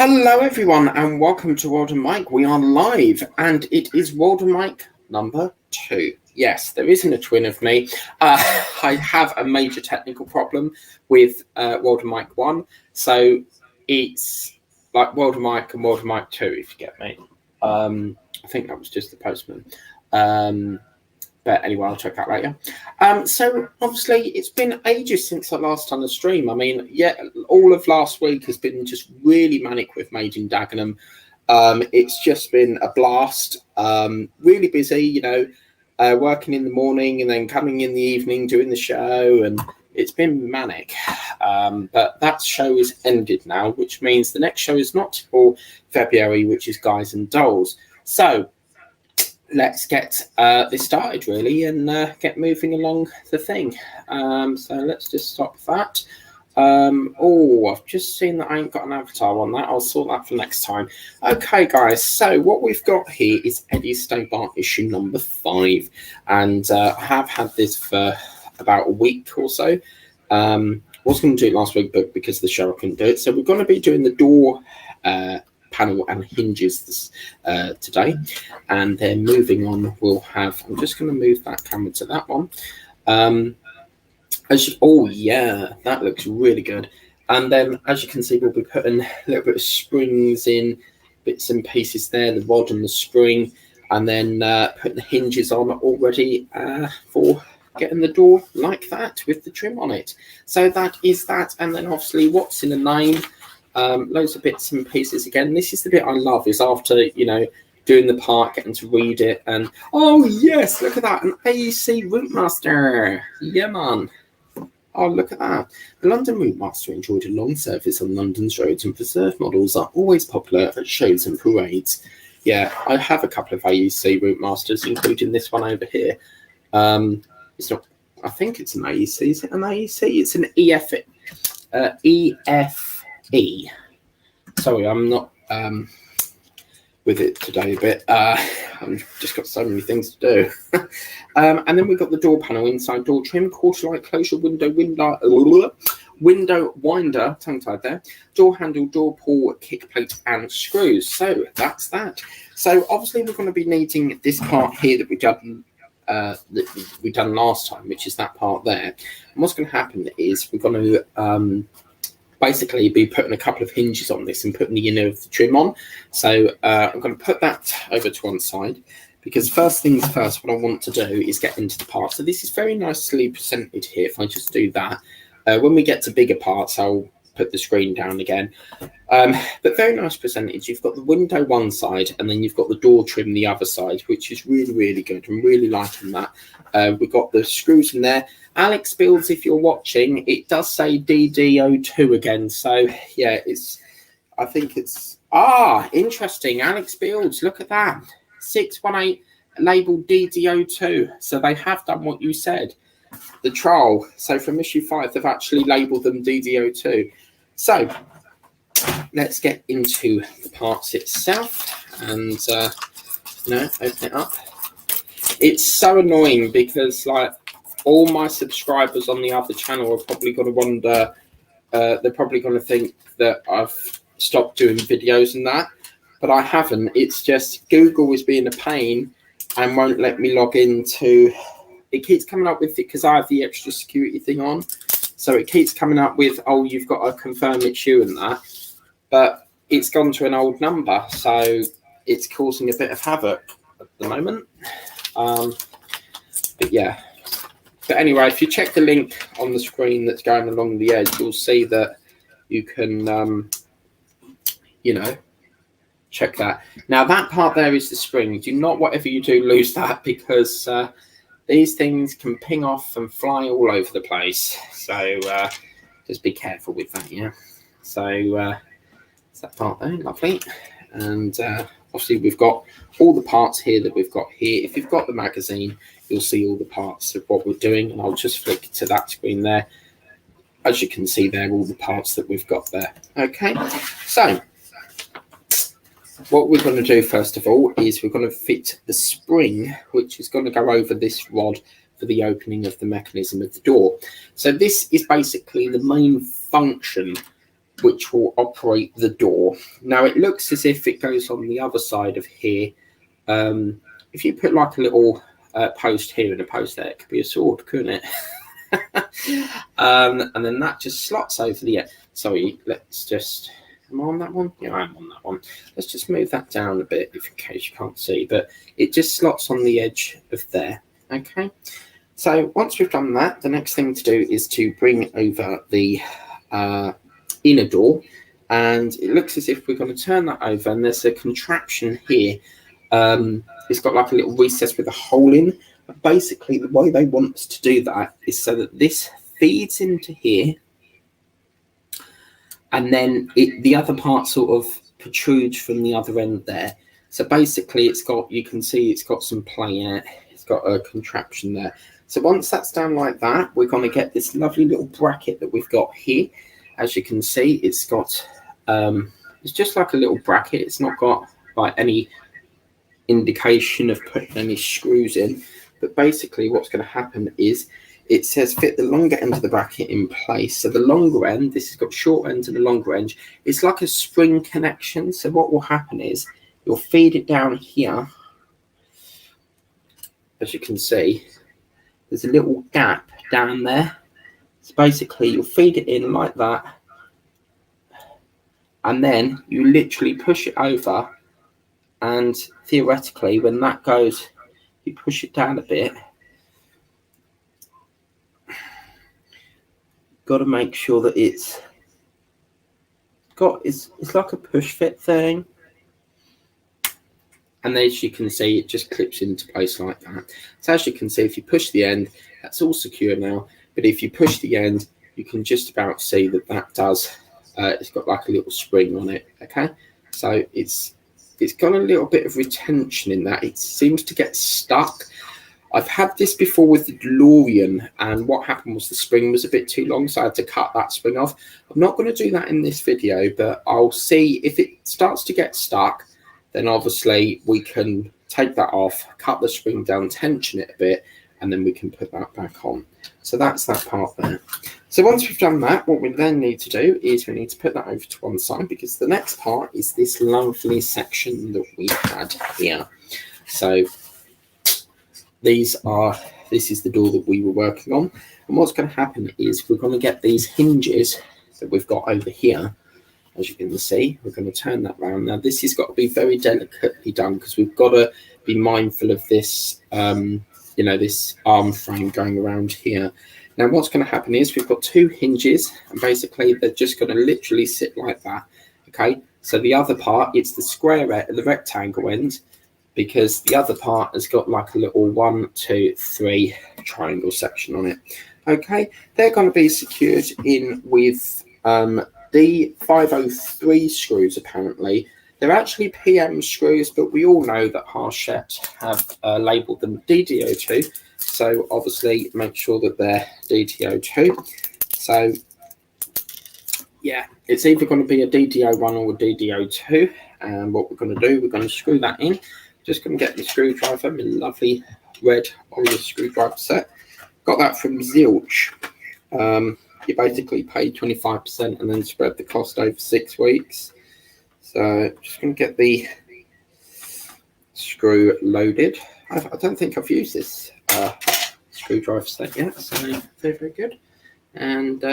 Hello everyone and welcome to World of Mike. We are live and it is World of Mike number 2. Yes, there isn't a twin of me. I have a major technical problem with World of Mike 1. So it's like World of Mike and World of Mike 2, if you get me. I think that was just the postman. But anyway, I'll check that later. So obviously, it's been ages since I last done a stream. I mean, yeah, all of last week has been just really manic with Made in Dagenham. It's just been a blast. Really busy, working in the morning and then coming in the evening doing the show, and it's been manic. But that show is ended now, which means the next show is not for February, which is Guys and Dolls. So let's get this started really and get moving along the thing. So let's just stop that. I've just seen that I ain't got an avatar on that. I'll sort that for next time. Okay, guys, so what we've got here is Eddie Stobart issue number 5, and I have had this for about a week or so. Was going to do it last week, but because of the show I couldn't do it, so we're going to be doing the door panel and hinges this, today, and then moving on we'll have, I'm just going to move that camera to that one. Oh yeah, that looks really good. And then as you can see, we'll be putting a little bit of springs in, bits and pieces there, the rod and the spring, and then putting the hinges on already for getting the door like that with the trim on it. So that is that. And then obviously what's in the name, loads of bits and pieces again. This is the bit I love, is after doing the part, getting to read it, and oh yes, look at that, an AEC Route Master. Yeah man. Oh, look at that. The London Route Master enjoyed a long service on London's roads, and preserved models are always popular at shows and parades. Yeah, I have a couple of AEC Route Masters, including this one over here. It's not, I think it's an AEC. Is it an AEC? It's an EFE. Sorry, I'm not with it today a bit. I've just got so many things to do. And then we've got the door panel, inside door trim, quarter light closure, window winder, tongue-tied there, door handle, door pull, kick plate, and screws. So that's that. So obviously we're going to be needing this part here that we done last time, which is that part there. And what's going to happen is we're going to basically be putting a couple of hinges on this and putting the inner of the trim on. So I'm going to put that over to one side, because first things first, what I want to do is get into the part. So this is very nicely presented here. If I just do that, when we get to bigger parts, I'll put the screen down again. But very nice percentage. You've got the window one side, and then you've got the door trim the other side, which is really, really good. I'm really liking that. We've got the screws in there. Alex Builds, if you're watching, it does say DD02 again. So yeah, I think it's interesting. Alex Builds, look at that. 618 labeled DD02. So they have done what you said. The trial. So from issue 5, they've actually labeled them DD02. So let's get into the parts itself and open it up. It's so annoying because all my subscribers on the other channel are probably going to wonder, they're probably going to think that I've stopped doing videos and that, but I haven't. It's just Google is being a pain and won't let me log into. It keeps coming up with it because I have the extra security thing on, so it keeps coming up with, oh, you've got to confirm it's you and that, but it's gone to an old number, so it's causing a bit of havoc at the moment. But yeah. But anyway, if you check the link on the screen that's going along the edge, you'll see that you can, check that. Now, that part there is the spring. Do not, whatever you do, lose that, because these things can ping off and fly all over the place. So just be careful with that, yeah? So it's that part there, lovely. And obviously, we've got all the parts here that we've got here. If you've got the magazine, you'll see all the parts of what we're doing, and I'll just flick to that screen there. As you can see there, all the parts that we've got there. Okay, so what we're going to do first of all is we're going to fit the spring, which is going to go over this rod for the opening of the mechanism of the door. So this is basically the main function which will operate the door. Now it looks as if it goes on the other side of here. If you put like a little post here and a post there, it could be a sword, couldn't it? And then that just slots over the edge. Sorry, let's just, am I on that one? Yeah, I'm on that one. Let's just move that down a bit, if in case you can't see, but it just slots on the edge of there. Okay, so once we've done that, the next thing to do is to bring over the inner door, and it looks as if we're going to turn that over, and there's a contraption here. It's got like a little recess with a hole in. But basically, the way they want us to do that is so that this feeds into here, and then the other part sort of protrudes from the other end there. So basically, it's got, you can see it's got some play in it. It's got a contraption there. So once that's down like that, we're going to get this lovely little bracket that we've got here. As you can see, it's got, it's just like a little bracket. It's not got like any indication of putting any screws in, but basically what's going to happen is it says fit the longer end of the bracket in place. So the longer end, this has got short end and the longer end, it's like a spring connection. So what will happen is you'll feed it down here. As you can see, there's a little gap down there. So basically you'll feed it in like that, and then you literally push it over, and theoretically when that goes, you push it down a bit. Got to make sure that it's like a push fit thing, and as you can see, it just clips into place like that. So as you can see, if you push the end, that's all secure now, but if you push the end, you can just about see that that does, it's got like a little spring on it. Okay, so it's got a little bit of retention in that. It seems to get stuck. I've had this before with the DeLorean, and what happened was the spring was a bit too long, so I had to cut that spring off. I'm not going to do that in this video, but I'll see if it starts to get stuck, then obviously we can take that off, cut the spring down, tension it a bit, and then we can put that back on. So that's that part there. So once we've done that, what we then need to do is we need to put that over to one side, because the next part is this lovely section that we had here. So this is the door that we were working on, and what's going to happen is we're going to get these hinges that we've got over here. As you can see, we're going to turn that round. Now this has got to be very delicately done, because we've got to be mindful of this you know, this arm frame going around here. Now what's going to happen is we've got two hinges, and basically they're just going to literally sit like that. Okay, so the other part, it's the square end, the rectangle end, because the other part has got like a little 1, 2, 3 triangle section on it. Okay, they're going to be secured in with D503 screws. Apparently they're actually PM screws, but we all know that Harshett have labelled them DDO2, so obviously make sure that they're DDO2. So yeah, it's either going to be a DDO1 or a DDO2, and what we're going to do, we're going to screw that in. Just going to get the screwdriver, my lovely red orange screwdriver set. Got that from Zilch. You basically pay 25% and then spread the cost over 6 weeks. So just going to get the screw loaded. I don't think I've used this screwdriver set yet, so very, very good. And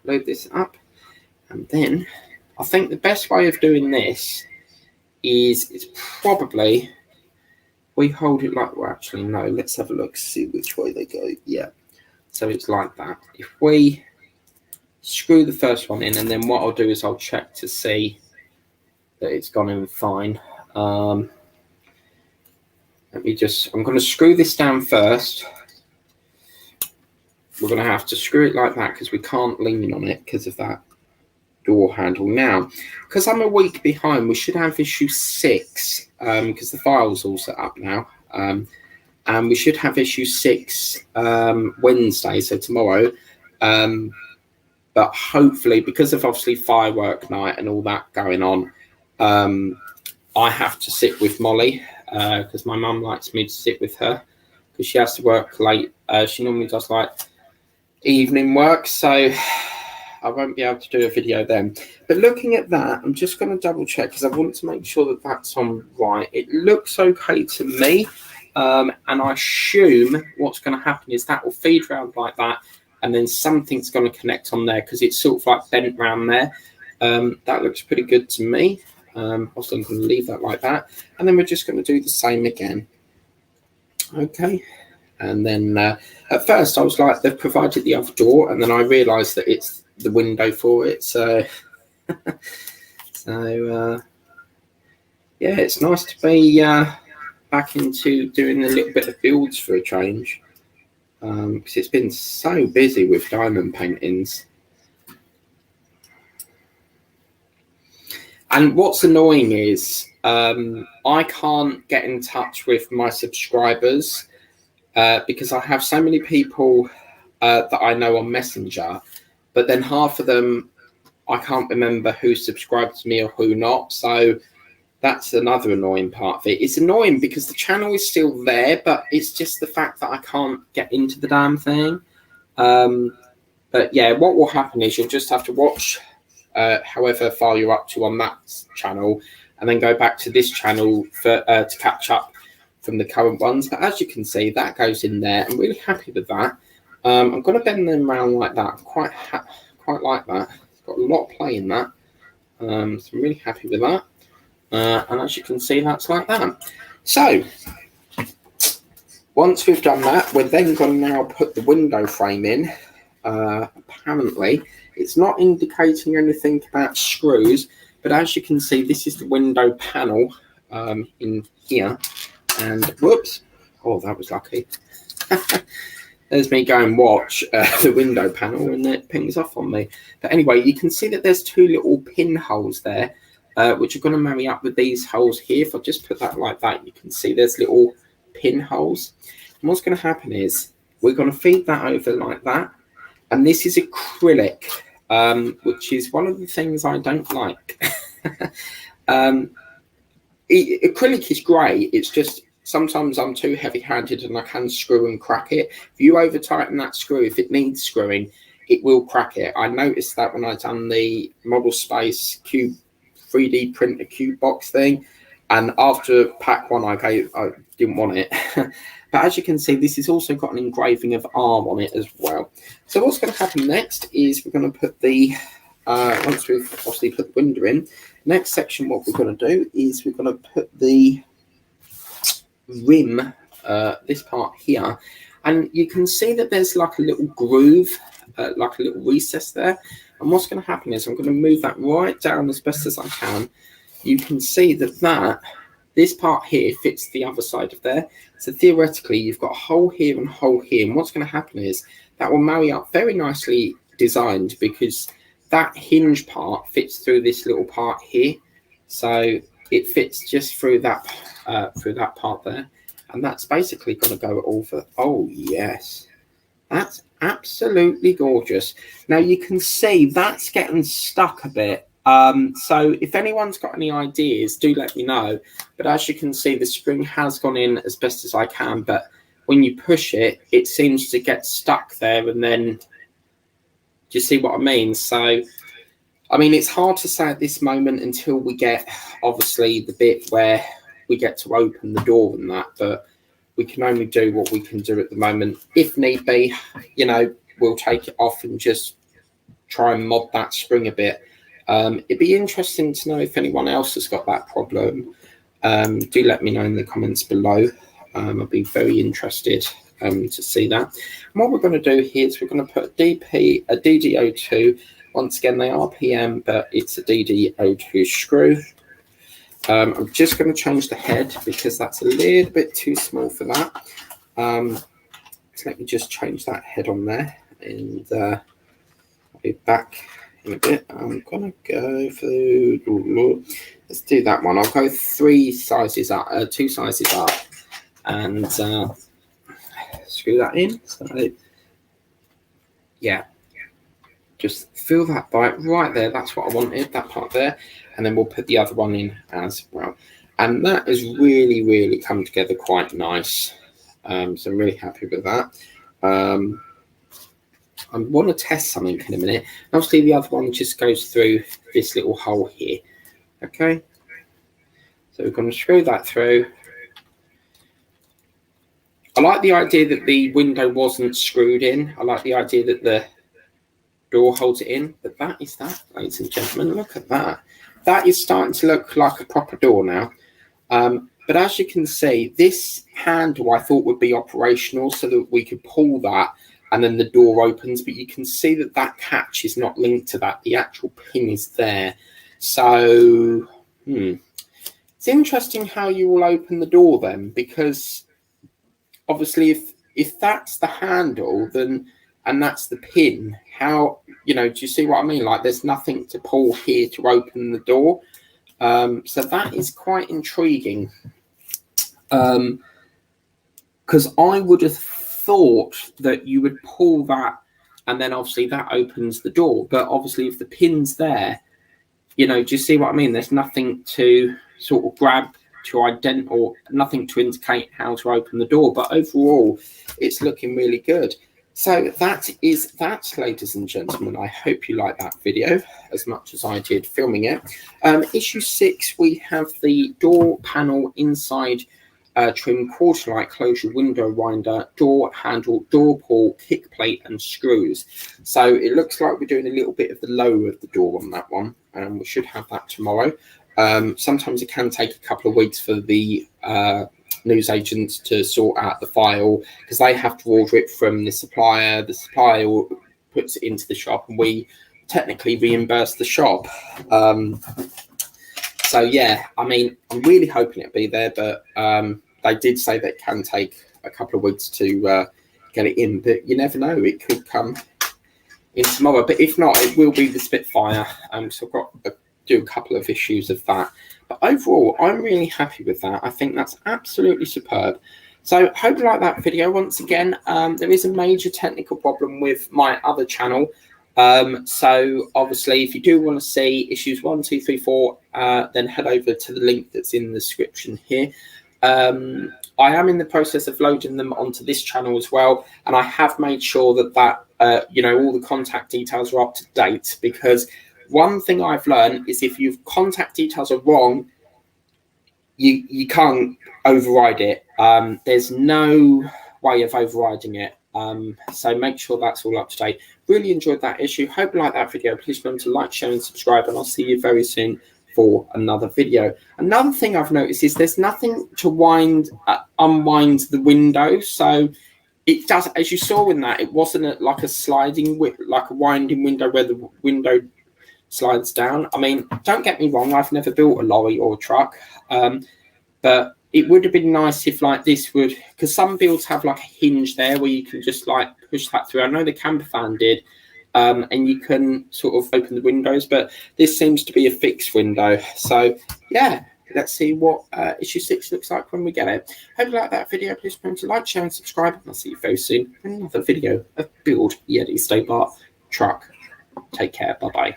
load this up. And then I think the best way of doing this is it's probably, we hold it like, well actually no, let's have a look, see which way they go. Yeah, so it's like that. If we screw the first one in, and then what I'll do is I'll check to see that it's gone in fine. Let me just, I'm going to screw this down first. We're going to have to screw it like that because we can't lean on it because of that door handle. Now, because I'm a week behind, we should have issue 6 because the file's all set up now. And we should have issue 6 Wednesday, so tomorrow. But hopefully, because of obviously firework night and all that going on, I have to sit with Molly because my mum likes me to sit with her because she has to work late. She normally does like evening work, so I won't be able to do a video then. But looking at that, I'm just going to double check because I want to make sure that that's on right. It looks okay to me. And I assume what's going to happen is that will feed around like that, and then something's going to connect on there because it's sort of like bent round there. That looks pretty good to me. Also, I'm going to leave that like that, and then we're just going to do the same again. Okay. And then at first I was like, they've provided the other door, and then I realised that it's the window for it. So, yeah, it's nice to be back into doing a little bit of builds for a change, because it's been so busy with diamond paintings. And what's annoying is I can't get in touch with my subscribers. Because I have so many people that I know on Messenger, but then half of them I can't remember who subscribed to me or who not. So that's another annoying part of it. It's annoying because the channel is still there, but it's just the fact that I can't get into the damn thing. But yeah, what will happen is you'll just have to watch however far you're up to on that channel, and then go back to this channel for to catch up from the current ones. But as you can see, that goes in there. I'm really happy with that. I'm going to bend them around like that. Quite like that. It's got a lot of play in that. So I'm really happy with that. And as you can see, that's like that. So once we've done that, we're then going to now put the window frame in. Apparently, it's not indicating anything about screws, but as you can see, this is the window panel in here. And whoops, oh, that was lucky. There's me going watch the window panel, and it pings off on me. But anyway, you can see that there's two little pin holes there, which are going to marry up with these holes here. If I just put that like that, you can see there's little pin holes. And what's going to happen is we're going to feed that over like that. And this is acrylic, which is one of the things I don't like. Acrylic is great. It's just sometimes I'm too heavy-handed and I can screw and crack it. If you over tighten that screw, if it needs screwing, it will crack it. I noticed that when I done the Model Space cube 3D printer cube box thing, and after pack one I didn't want it. But as you can see, this has also got an engraving of arm on it as well. So what's going to happen next is we're going to put the once we've obviously put the window in, next section what we're going to do is we're going to put the rim, this part here, and you can see that there's like a little groove, like a little recess there. And what's going to happen is I'm going to move that right down as best as I can. You can see that this part here fits the other side of there. So theoretically, you've got a hole here and a hole here. And what's going to happen is that will marry up very nicely designed, because that hinge part fits through this little part here. So it fits just through that part there. And that's basically going to go over. Oh, yes. That's absolutely gorgeous. Now you can see that's getting stuck a bit. So if anyone's got any ideas, do let me know. But as you can see, the spring has gone in as best as I can. But when you push it, it seems to get stuck there. And then, do you see what I mean? So, I mean, it's hard to say at this moment until we get, obviously, the bit where we get to open the door and that. But we can only do what we can do at the moment. If need be, you know, we'll take it off and just try and mod that spring a bit. It'd be interesting to know if anyone else has got that problem. Do let me know in the comments below. I'd be very interested to see that. And what we're going to do here is we're going to put a DD02. Once again, they are PM, but it's a DD02 screw. I'm just going to change the head because that's a little bit too small for that. So let me just change that head on there, and I'll be back in a bit. I'm going to go for, let's do that one. I'll go 2 sizes up, and screw that in. So yeah, just fill that bite right there. That's what I wanted, that part there. And then we'll put the other one in as well. And that has really, really come together quite nice. So I'm really happy with that. I want to test something in a minute. Obviously, the other one just goes through this little hole here. Okay, so we're going to screw that through. I like the idea that the window wasn't screwed in. I like the idea that the door holds it in. But that is that, ladies and gentlemen. Look at that. That is starting to look like a proper door now. But as you can see, this handle I thought would be operational so that we could pull that and then the door opens. But you can see that that catch is not linked to that. The actual pin is there. So, it's interesting how you will open the door then, because obviously if that's the handle, then and that's the pin, how, do you see what I mean? Like, there's nothing to pull here to open the door. So that is quite intriguing. Because I would have thought that you would pull that and then obviously that opens the door. But obviously if the pin's there, do you see what I mean? There's nothing to sort of grab to ident or nothing to indicate how to open the door. But overall, it's looking really good. So that is that, ladies and gentlemen. I hope you like that video as much as I did filming it. Issue 6, we have the door panel inside trim, quarter light closure, window winder, door handle, door pull, kick plate and screws. So it looks like we're doing a little bit of the lower of the door on that one, and we should have that tomorrow. Sometimes it can take a couple of weeks for the newsagents to sort out the file, because they have to order it from the supplier. The supplier puts it into the shop and we technically reimburse the shop. So yeah, I mean, I'm really hoping it'll be there, but they did say that it can take a couple of weeks to get it in, but you never know, it could come in tomorrow. But if not, it will be the Spitfire. So I've got to do a couple of issues of that. But overall, I'm really happy with that. I think that's absolutely superb. So hope you like that video. Once again, there is a major technical problem with my other channel. So obviously, if you do want to see issues 1, 2, 3, 4, then head over to the link that's in the description here. I am in the process of loading them onto this channel as well, and I have made sure that all the contact details are up to date, because one thing I've learned is if your contact details are wrong, you can't override it. There's no way of overriding it. So make sure that's all up to date. Really enjoyed that issue. Hope you like that video. Please remember to like, share and subscribe, and I'll see you very soon for another video. Another thing I've noticed is there's nothing to unwind the window. So it does, as you saw in that, it wasn't like a sliding, like a winding window where the window slides down. I mean, don't get me wrong, I've never built a lorry or a truck, but it would have been nice if like this would, because some builds have like a hinge there where you can just like push that through. I know the camper van did, and you can sort of open the windows, but this seems to be a fixed window. So yeah, let's see what issue 6 looks like when we get it. Hope you like that video. Please remember to like, share and subscribe, and I'll see you very soon in another video of Build Yeti Stobart truck. Take care. Bye bye.